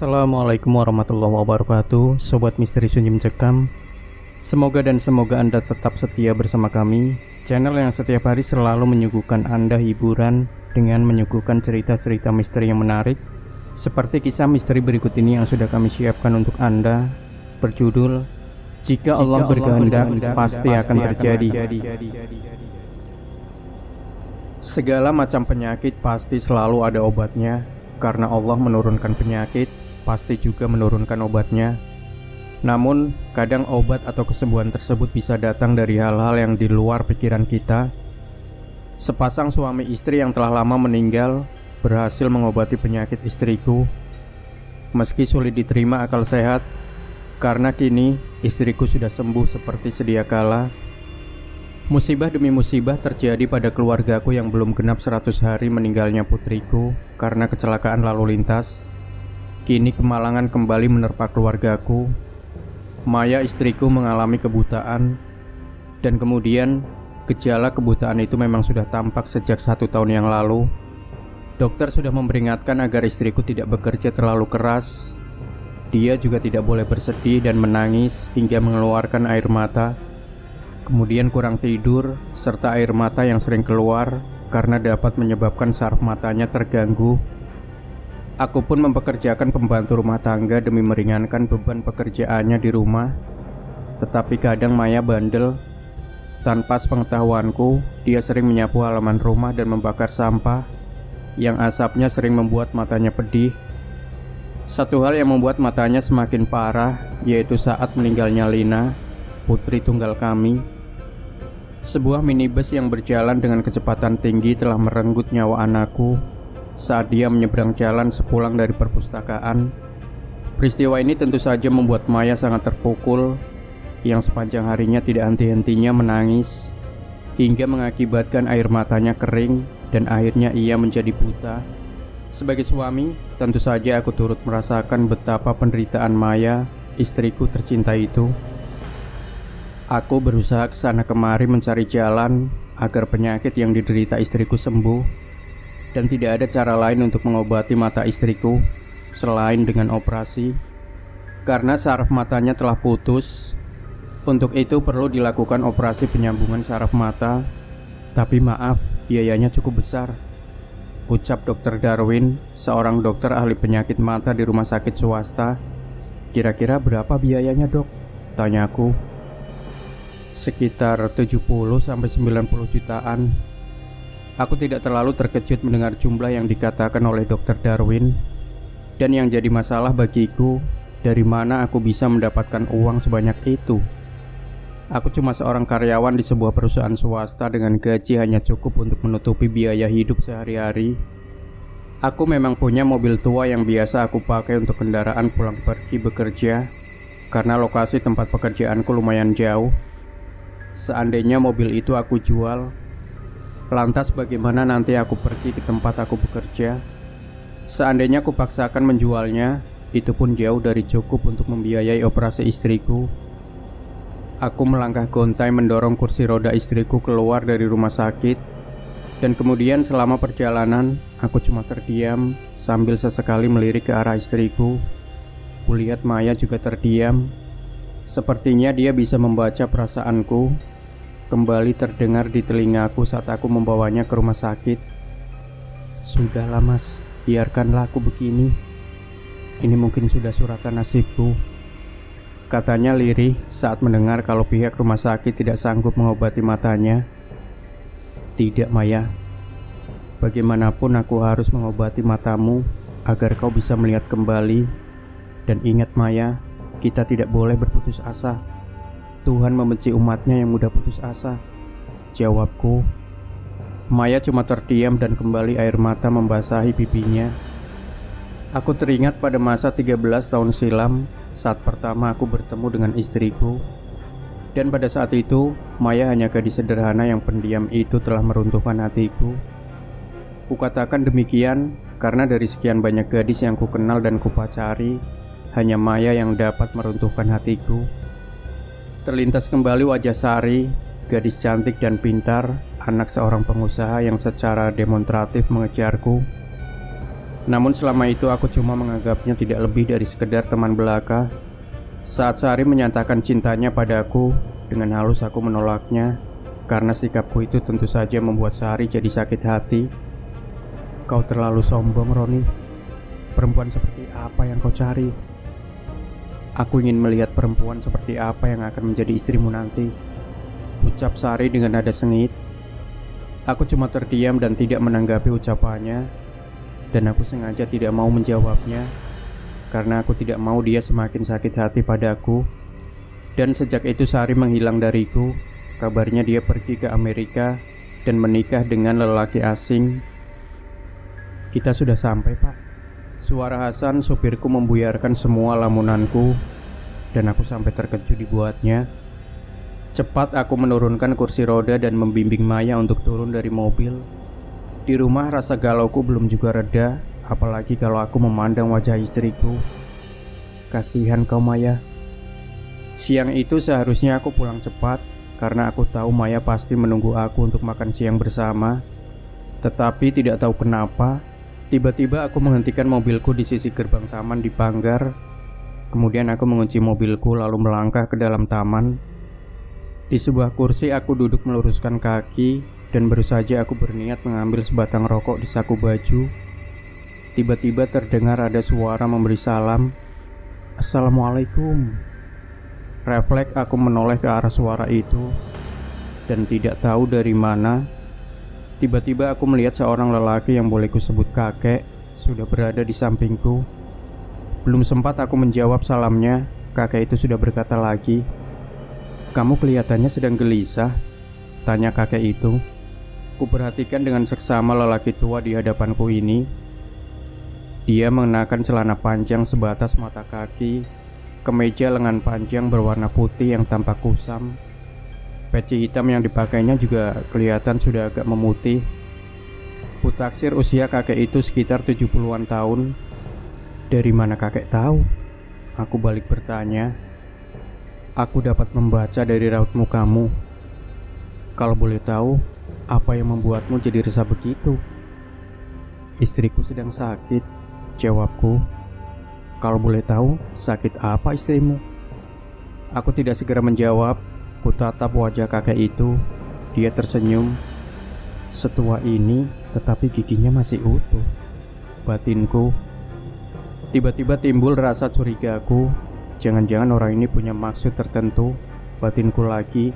Assalamualaikum warahmatullahi wabarakatuh, Sobat Misteri Sunyi Mencekam. Semoga Anda tetap setia bersama kami, channel yang setiap hari selalu menyuguhkan Anda hiburan dengan menyuguhkan cerita-cerita misteri yang menarik, seperti kisah misteri berikut ini yang sudah kami siapkan untuk Anda, berjudul Jika Allah berkehendak pasti akan terjadi. Segala macam penyakit pasti selalu ada obatnya. Karena Allah menurunkan penyakit, pasti juga menurunkan obatnya. Namun, kadang obat atau kesembuhan tersebut bisa datang dari hal-hal yang di luar pikiran kita. Sepasang suami istri yang telah lama meninggal berhasil mengobati penyakit istriku. Meski sulit diterima akal sehat, karena kini istriku sudah sembuh seperti sedia kala. Musibah demi musibah terjadi pada keluargaku yang belum genap 100 hari meninggalnya putriku karena kecelakaan lalu lintas. Kini kemalangan kembali menerpa keluargaku. Maya istriku mengalami kebutaan, dan kemudian gejala kebutaan itu memang sudah tampak sejak 1 tahun yang lalu. Dokter sudah memperingatkan agar istriku tidak bekerja terlalu keras. Dia juga tidak boleh bersedih dan menangis hingga mengeluarkan air mata. Kemudian kurang tidur, serta air mata yang sering keluar karena dapat menyebabkan saraf matanya terganggu. Aku pun mempekerjakan pembantu rumah tangga demi meringankan beban pekerjaannya di rumah. Tetapi kadang Maya bandel. Tanpa sepengetahuanku, dia sering menyapu halaman rumah dan membakar sampah, yang asapnya sering membuat matanya pedih. Satu hal yang membuat matanya semakin parah, yaitu saat meninggalnya Lina, putri tunggal kami. Sebuah minibus yang berjalan dengan kecepatan tinggi telah merenggut nyawa anakku saat dia menyeberang jalan sepulang dari perpustakaan. Peristiwa ini tentu saja membuat Maya sangat terpukul, yang sepanjang harinya tidak henti-hentinya menangis, hingga mengakibatkan air matanya kering dan akhirnya ia menjadi buta. Sebagai suami, tentu saja aku turut merasakan betapa penderitaan Maya, istriku tercinta itu. Aku berusaha kesana kemari mencari jalan agar penyakit yang diderita istriku sembuh, dan tidak ada cara lain untuk mengobati mata istriku selain dengan operasi, karena saraf matanya telah putus. Untuk itu perlu dilakukan operasi penyambungan saraf mata. Tapi maaf, biayanya cukup besar, ucap Dr. Darwin, seorang dokter ahli penyakit mata di rumah sakit swasta. Kira-kira berapa biayanya, Dok? Tanyaku. Sekitar 70-90 jutaan. Aku tidak terlalu terkejut mendengar jumlah yang dikatakan oleh Dr. Darwin. Dan yang jadi masalah bagiku, dari mana aku bisa mendapatkan uang sebanyak itu? Aku cuma seorang karyawan di sebuah perusahaan swasta dengan gaji hanya cukup untuk menutupi biaya hidup sehari-hari. Aku memang punya mobil tua yang biasa aku pakai untuk kendaraan pulang pergi bekerja, karena lokasi tempat pekerjaanku lumayan jauh. Seandainya mobil itu aku jual, lantas bagaimana nanti aku pergi ke tempat aku bekerja? Seandainya aku paksakan menjualnya, itu pun jauh dari cukup untuk membiayai operasi istriku. Aku melangkah gontai mendorong kursi roda istriku keluar dari rumah sakit. Dan kemudian selama perjalanan, aku cuma terdiam sambil sesekali melirik ke arah istriku. Kulihat Maya juga terdiam. Sepertinya dia bisa membaca perasaanku. Kembali terdengar di telingaku saat aku membawanya ke rumah sakit. Sudahlah mas, biarkanlah aku begini. Ini mungkin sudah suratan nasibku, katanya lirih saat mendengar kalau pihak rumah sakit tidak sanggup mengobati matanya. Tidak Maya, bagaimanapun aku harus mengobati matamu agar kau bisa melihat kembali. Dan ingat Maya, kita tidak boleh berputus asa. Tuhan membenci umatnya yang mudah putus asa, jawabku. Maya cuma terdiam dan kembali air mata membasahi pipinya. Aku teringat pada masa 13 tahun silam saat pertama aku bertemu dengan istriku. Dan pada saat itu, Maya hanya gadis sederhana yang pendiam itu telah meruntuhkan hatiku. Kukatakan demikian karena dari sekian banyak gadis yang kukenal dan kupacari, hanya Maya yang dapat meruntuhkan hatiku. Terlintas kembali wajah Sari, gadis cantik dan pintar, anak seorang pengusaha yang secara demonstratif mengejarku. Namun selama itu aku cuma menganggapnya tidak lebih dari sekedar teman belaka. Saat Sari menyatakan cintanya padaku, dengan halus aku menolaknya karena sikapku itu tentu saja membuat Sari jadi sakit hati. Kau terlalu sombong, Roni. Perempuan seperti apa yang kau cari? Aku ingin melihat perempuan seperti apa yang akan menjadi istrimu nanti, ucap Sari dengan nada sengit. Aku cuma terdiam dan tidak menanggapi ucapannya, dan aku sengaja tidak mau menjawabnya karena aku tidak mau dia semakin sakit hati padaku. Dan sejak itu Sari menghilang dariku. Kabarnya dia pergi ke Amerika dan menikah dengan lelaki asing. Kita sudah sampai, Pak. Suara Hasan, supirku, membuyarkan semua lamunanku, dan aku sampai terkejut dibuatnya. Cepat aku menurunkan kursi roda dan membimbing Maya untuk turun dari mobil. Di rumah rasa galauku belum juga reda, apalagi kalau aku memandang wajah istriku. Kasihan kau, Maya. Siang itu seharusnya aku pulang cepat, karena aku tahu Maya pasti menunggu aku untuk makan siang bersama. Tetapi tidak tahu kenapa, tiba-tiba aku menghentikan mobilku di sisi gerbang taman di Panggar. Kemudian aku mengunci mobilku lalu melangkah ke dalam taman. Di sebuah kursi aku duduk meluruskan kaki, dan baru saja aku berniat mengambil sebatang rokok di saku baju. Tiba-tiba terdengar ada suara memberi salam. Assalamualaikum. Refleks aku menoleh ke arah suara itu, dan tidak tahu dari mana, tiba-tiba aku melihat seorang lelaki yang boleh kusebut kakek sudah berada di sampingku. Belum sempat aku menjawab salamnya, kakek itu sudah berkata lagi. Kamu kelihatannya sedang gelisah, tanya kakek itu. Kuperhatikan dengan seksama lelaki tua di hadapanku ini. Dia mengenakan celana panjang sebatas mata kaki, kemeja lengan panjang berwarna putih yang tampak kusam. Peci hitam yang dipakainya juga kelihatan sudah agak memutih. Kutaksir usia kakek itu sekitar 70-an tahun. Dari mana kakek tahu? Aku balik bertanya. Aku dapat membaca dari raut mukamu. Kalau boleh tahu, apa yang membuatmu jadi resah begitu? Istriku sedang sakit, jawabku. Kalau boleh tahu, sakit apa istrimu? Aku tidak segera menjawab. Kutatap wajah kakek itu. Dia tersenyum. Setua ini, tetapi giginya masih utuh, batinku. Tiba-tiba timbul rasa curigaku. Jangan-jangan orang ini punya maksud tertentu, batinku lagi.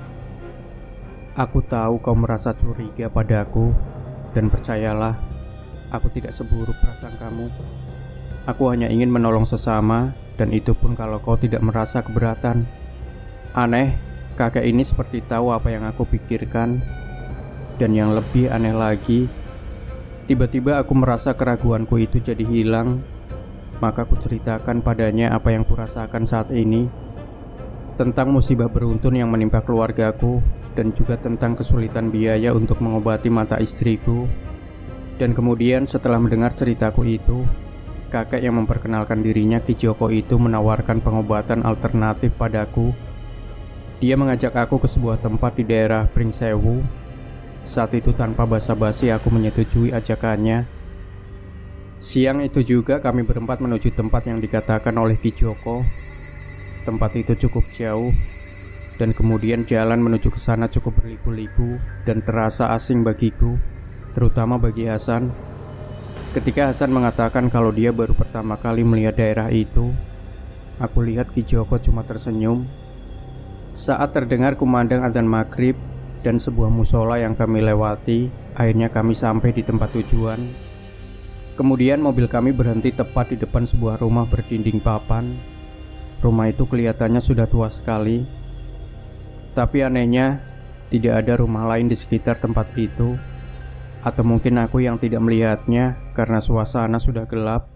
Aku tahu kau merasa curiga padaku, dan percayalah, aku tidak seburuk perasaan kamu. Aku hanya ingin menolong sesama, dan itu pun kalau kau tidak merasa keberatan. Aneh, kakek ini seperti tahu apa yang aku pikirkan. Dan yang lebih aneh lagi, tiba-tiba aku merasa keraguanku itu jadi hilang. Maka aku ceritakan padanya apa yang kurasakan saat ini, tentang musibah beruntun yang menimpa keluargaku, dan juga tentang kesulitan biaya untuk mengobati mata istriku. Dan kemudian setelah mendengar ceritaku itu, kakek yang memperkenalkan dirinya Ki Joko itu menawarkan pengobatan alternatif padaku. Dia mengajak aku ke sebuah tempat di daerah Pringsewu. Saat itu tanpa basa-basi aku menyetujui ajakannya. Siang itu juga kami berempat menuju tempat yang dikatakan oleh Ki Joko. Tempat itu cukup jauh, dan kemudian jalan menuju ke sana cukup berliku-liku dan terasa asing bagiku, terutama bagi Hasan. Ketika Hasan mengatakan kalau dia baru pertama kali melihat daerah itu, aku lihat Ki Joko cuma tersenyum. Saat terdengar kumandang adzan maghrib dan sebuah musola yang kami lewati, akhirnya kami sampai di tempat tujuan. Kemudian mobil kami berhenti tepat di depan sebuah rumah berdinding papan. Rumah itu kelihatannya sudah tua sekali. Tapi anehnya, tidak ada rumah lain di sekitar tempat itu. Atau mungkin aku yang tidak melihatnya karena suasana sudah gelap.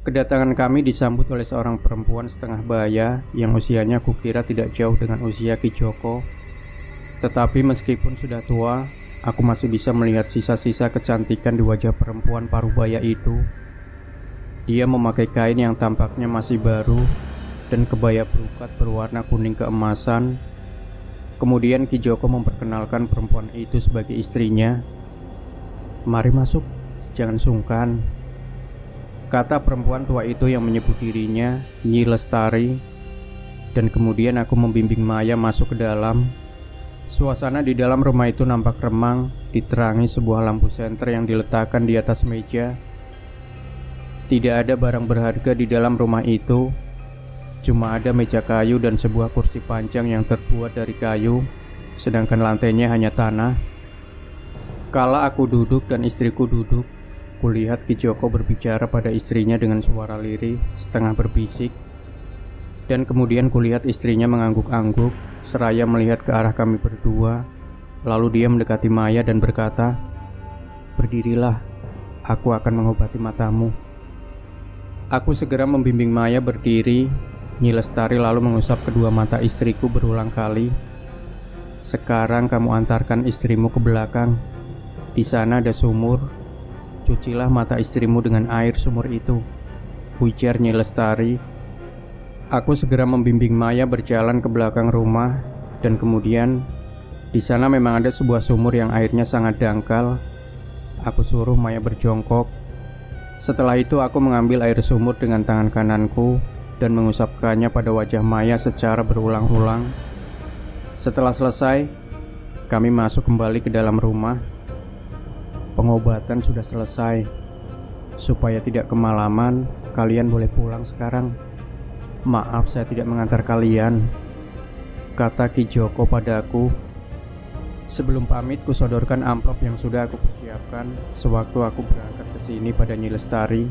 Kedatangan kami disambut oleh seorang perempuan setengah baya yang usianya kukira tidak jauh dengan usia Ki Joko. Tetapi meskipun sudah tua, aku masih bisa melihat sisa-sisa kecantikan di wajah perempuan parubaya itu. Dia memakai kain yang tampaknya masih baru dan kebaya perukat berwarna kuning keemasan. Kemudian Ki Joko memperkenalkan perempuan itu sebagai istrinya. Mari masuk, jangan sungkan. kata perempuan tua itu yang menyebut dirinya Nyi Lestari. Dan kemudian aku membimbing Maya masuk ke dalam. Suasana di dalam rumah itu nampak remang, diterangi sebuah lampu senter yang diletakkan di atas meja. Tidak ada barang berharga di dalam rumah itu. Cuma ada meja kayu dan sebuah kursi panjang yang terbuat dari kayu, sedangkan lantainya hanya tanah. Kala aku duduk dan istriku duduk, kulihat Ki Joko berbicara pada istrinya dengan suara lirih, setengah berbisik. Dan kemudian kulihat istrinya mengangguk-angguk, seraya melihat ke arah kami berdua. Lalu dia mendekati Maya dan berkata, "Berdirilah, aku akan mengobati matamu." Aku segera membimbing Maya berdiri. Nyi Lestari lalu mengusap kedua mata istriku berulang kali. "Sekarang kamu antarkan istrimu ke belakang. Di sana ada sumur. Cucilah mata istrimu dengan air sumur itu," ujar Nyi Lestari. Aku segera membimbing Maya berjalan ke belakang rumah. Dan kemudian di sana memang ada sebuah sumur yang airnya sangat dangkal. Aku suruh Maya berjongkok. Setelah itu aku mengambil air sumur dengan tangan kananku dan mengusapkannya pada wajah Maya secara berulang-ulang. Setelah selesai, kami masuk kembali ke dalam rumah. Pengobatan sudah selesai. Supaya tidak kemalaman, kalian boleh pulang sekarang. "Maaf saya tidak mengantar kalian," kata Ki Joko padaku. Sebelum pamit, kusodorkan amplop yang sudah aku persiapkan sewaktu aku berangkat ke sini pada Nyi Lestari.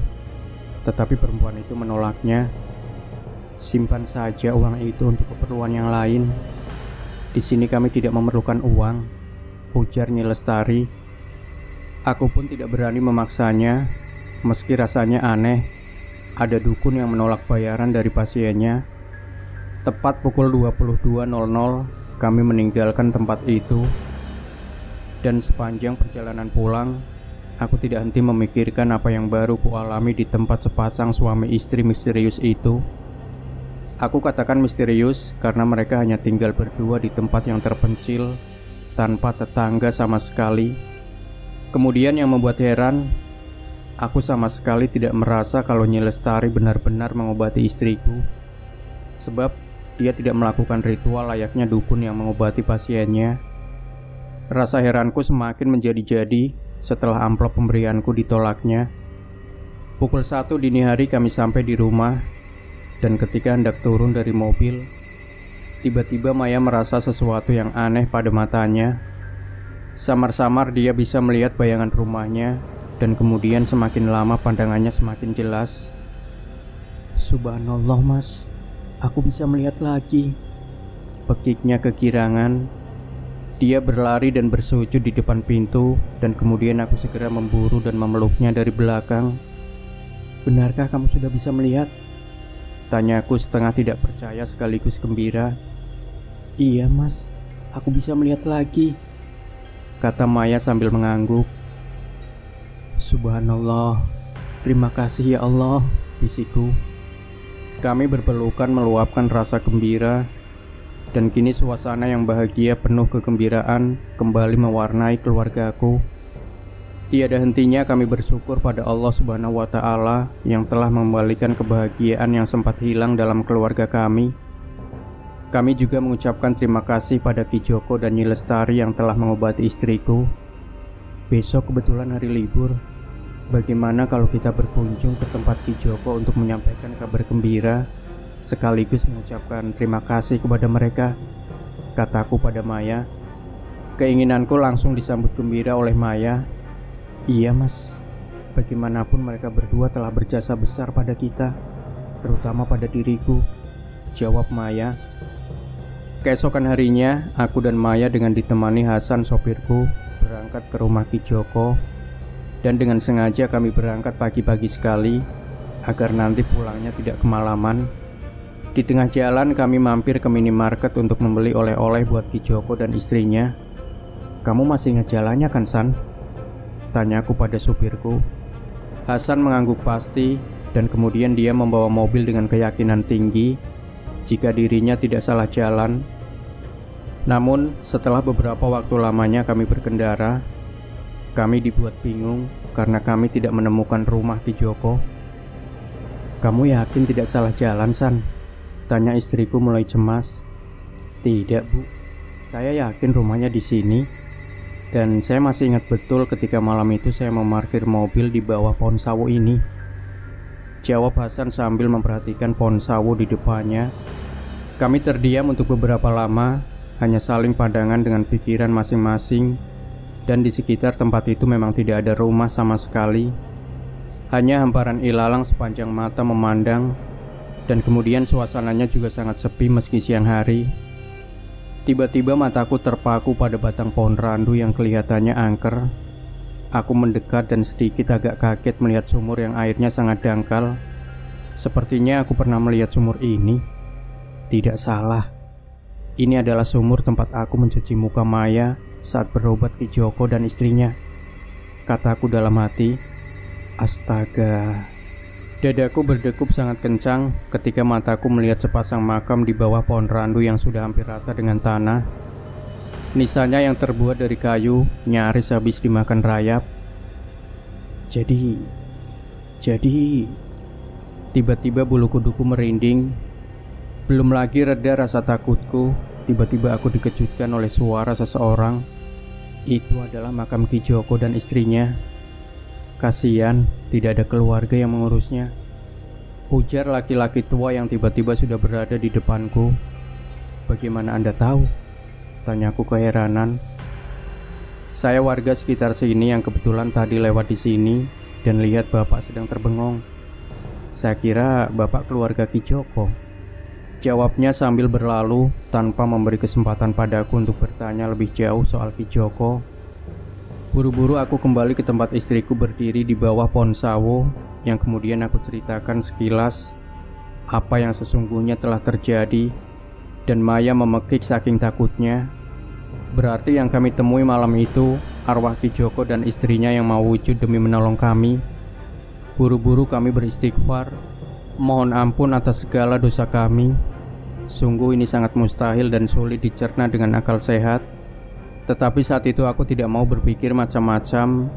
Tetapi perempuan itu menolaknya. "Simpan saja uang itu untuk keperluan yang lain. Di sini kami tidak memerlukan uang," ujar Nyi Lestari. Aku pun tidak berani memaksanya, meski rasanya aneh. Ada dukun yang menolak bayaran dari pasiennya. Tepat pukul 22.00 kami meninggalkan tempat itu. Dan sepanjang perjalanan pulang, aku tidak henti memikirkan apa yang baru kualami di tempat sepasang suami istri misterius itu. Aku katakan misterius karena mereka hanya tinggal berdua di tempat yang terpencil, tanpa tetangga sama sekali. Kemudian yang membuat heran, aku sama sekali tidak merasa kalau Nyi Lestari benar-benar mengobati istriku. Sebab dia tidak melakukan ritual layaknya dukun yang mengobati pasiennya. Rasa heranku semakin menjadi-jadi setelah amplop pemberianku ditolaknya. Pukul 1 dini hari kami sampai di rumah. Dan ketika hendak turun dari mobil, tiba-tiba Maya merasa sesuatu yang aneh pada matanya. Samar-samar dia bisa melihat bayangan rumahnya. Dan kemudian semakin lama pandangannya semakin jelas. "Subhanallah mas, aku bisa melihat lagi," pekiknya kegirangan. Dia berlari dan bersujud di depan pintu. Dan kemudian aku segera memburu dan memeluknya dari belakang. "Benarkah kamu sudah bisa melihat?" tanyaku setengah tidak percaya sekaligus gembira. "Iya mas, aku bisa melihat lagi," kata Maya sambil mengangguk. "Subhanallah, terima kasih ya Allah," bisikku. Kami berpelukan meluapkan rasa gembira. Dan kini suasana yang bahagia penuh kegembiraan kembali mewarnai keluargaku. Tiada hentinya kami bersyukur pada Allah Subhanahu wa Ta'ala yang telah mengembalikan kebahagiaan yang sempat hilang dalam keluarga kami. Kami juga mengucapkan terima kasih pada Ki Joko dan Nyi Lestari yang telah mengobati istriku. Besok kebetulan hari libur. Bagaimana kalau kita berkunjung ke tempat Ki Joko untuk menyampaikan kabar gembira, sekaligus mengucapkan terima kasih kepada mereka, kataku pada Maya. Keinginanku langsung disambut gembira oleh Maya. "Iya mas, bagaimanapun mereka berdua telah berjasa besar pada kita, terutama pada diriku," jawab Maya. Keesokan harinya, aku dan Maya dengan ditemani Hasan sopirku berangkat ke rumah Ki Joko. Dan dengan sengaja kami berangkat pagi-pagi sekali agar nanti pulangnya tidak kemalaman. Di tengah jalan kami mampir ke minimarket untuk membeli oleh-oleh buat Ki Joko dan istrinya. "Kamu masih ingat jalannya kan San?" tanyaku pada supirku. Hasan mengangguk pasti. Dan kemudian dia membawa mobil dengan keyakinan tinggi jika dirinya tidak salah jalan. Namun setelah beberapa waktu lamanya kami berkendara, kami dibuat bingung karena kami tidak menemukan rumah Ki Joko. "Kamu yakin tidak salah jalan, San?" tanya istriku mulai cemas. "Tidak, Bu. Saya yakin rumahnya di sini. Dan saya masih ingat betul ketika malam itu saya memarkir mobil di bawah pohon sawo ini," jawab Hasan sambil memperhatikan pohon sawo di depannya. Kami terdiam untuk beberapa lama, hanya saling pandangan dengan pikiran masing-masing. Dan di sekitar tempat itu memang tidak ada rumah sama sekali. Hanya hamparan ilalang sepanjang mata memandang. Dan kemudian suasananya juga sangat sepi meski siang hari. Tiba-tiba mataku terpaku pada batang pohon randu yang kelihatannya angker. Aku mendekat dan sedikit agak kaget melihat sumur yang airnya sangat dangkal. Sepertinya aku pernah melihat sumur ini. Tidak salah. Ini adalah sumur tempat aku mencuci muka Maya saat berobat Ki Joko dan istrinya. Kataku dalam hati. Astaga. Dadaku berdegup sangat kencang ketika mataku melihat sepasang makam di bawah pohon randu yang sudah hampir rata dengan tanah. Nisanya yang terbuat dari kayu nyaris habis dimakan rayap. Jadi tiba-tiba bulu kuduku merinding. Belum lagi reda rasa takutku, tiba-tiba aku dikejutkan oleh suara seseorang. Itu adalah makam Ki Joko dan istrinya. Kasihan, tidak ada keluarga yang mengurusnya, ujar laki-laki tua yang tiba-tiba sudah berada di depanku. "Bagaimana Anda tahu?" tanyaku keheranan. "Saya warga sekitar sini yang kebetulan tadi lewat di sini dan lihat Bapak sedang terbengong. Saya kira Bapak keluarga Ki Joko," jawabnya sambil berlalu tanpa memberi kesempatan padaku untuk bertanya lebih jauh soal Ki Joko. Buru-buru aku kembali ke tempat istriku berdiri di bawah pohon sawo, yang kemudian aku ceritakan sekilas apa yang sesungguhnya telah terjadi, dan Maya memekik saking takutnya. Berarti yang kami temui malam itu arwah Ki Joko dan istrinya yang mau wujud demi menolong kami. Buru-buru kami beristighfar, mohon ampun atas segala dosa kami. Sungguh ini sangat mustahil dan sulit dicerna dengan akal sehat. Tetapi saat itu aku tidak mau berpikir macam-macam.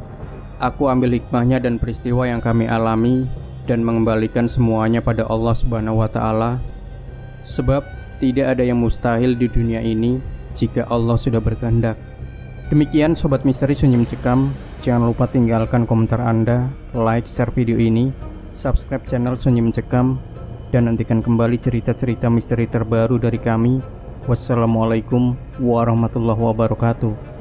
Aku ambil hikmahnya dan peristiwa yang kami alami dan mengembalikan semuanya pada Allah Subhanahu wa Ta'ala. Sebab tidak ada yang mustahil di dunia ini jika Allah sudah berkehendak. Demikian Sobat Misteri Sunyi Mencekam. Jangan lupa tinggalkan komentar Anda, like, share video ini, subscribe channel Sunyi Mencekam, dan nantikan kembali cerita-cerita misteri terbaru dari kami. Wassalamualaikum warahmatullahi wabarakatuh.